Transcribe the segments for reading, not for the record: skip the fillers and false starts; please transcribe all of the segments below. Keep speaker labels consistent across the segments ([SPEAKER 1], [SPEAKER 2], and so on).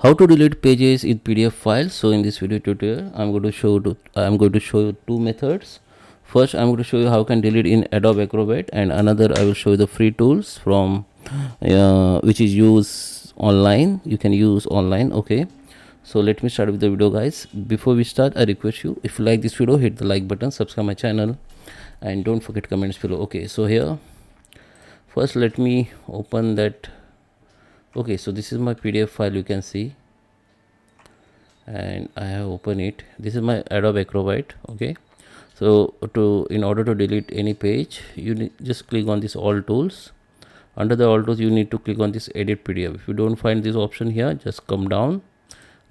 [SPEAKER 1] How to delete pages in PDF files. So in this video tutorial I'm going to show you two methods. First, I'm going to show you how you can delete in Adobe Acrobat, and another I will show you the free tools from which is used online, you can use online. Okay, so let me start with the video, guys. Before we start, I request you, if you like this video, hit the like button, subscribe my channel, and don't forget comments below. Okay, so here first let me open that. Okay, so this is my PDF file, you can see, and I have opened it. This is my Adobe Acrobat. Okay, so in order to delete any page, you just click on this all tools. Under the all tools, you need to click on this edit PDF. If you don't find this option here, just come down,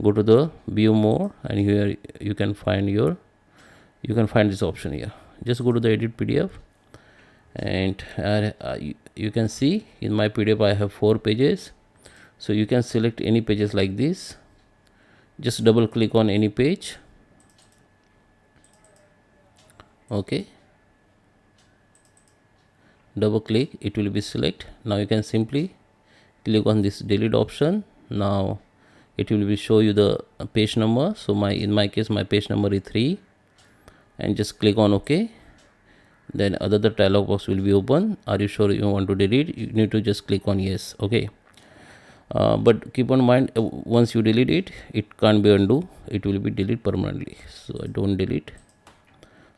[SPEAKER 1] go to the view more, and here you can find this option here. Just go to the edit PDF, and you can see in my PDF I have 4 pages. So you can select any pages like this. Just double click on any page. Okay, double click, it will be select. Now you can simply click on this delete option. Now it will be show you the page number. So in my case my page number is 3, and just click on OK. Then the dialog box will be open. Are you sure you want to delete? You need to just click on yes. Okay, but keep on mind, once you delete it, it can't be undo. It will be delete permanently. So I don't delete.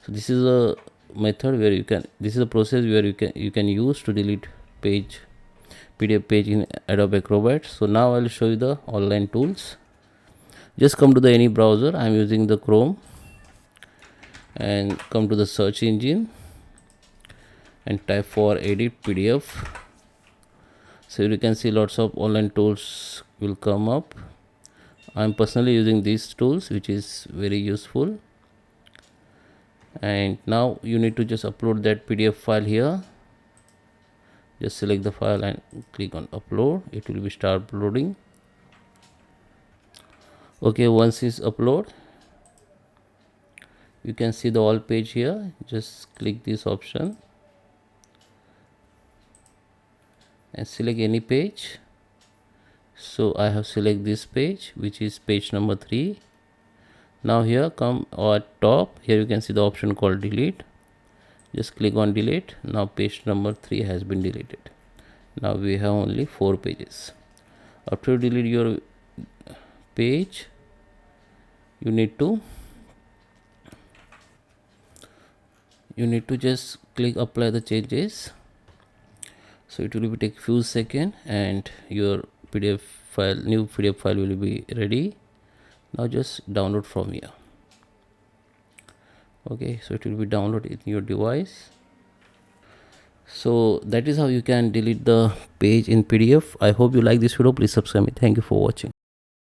[SPEAKER 1] So this is a method where this is a process where you can use to delete PDF page in Adobe Acrobat. So now I'll show you the online tools. Just come to the any browser. I'm using the Chrome, and come to the search engine and type for edit PDF. So you can see lots of online tools will come up. I'm personally using these tools, which is very useful. And now you need to just upload that PDF file here. Just select the file and click on upload. It will be start uploading. Okay, once it's upload, you can see the all page here. Just click this option and select any page. So I have select this page, which is page number 3. Now here come at top, here you can see the option called delete. Just click on delete. Now page number 3 has been deleted. Now we have only 4 pages. After you delete your page, you need to just click apply the changes. So it will be take few seconds, and your new PDF file will be ready. Now just download from here. Okay, so it will be downloaded in your device. So that is how you can delete the page in PDF. I hope you like this video. Please subscribe me. Thank you for watching.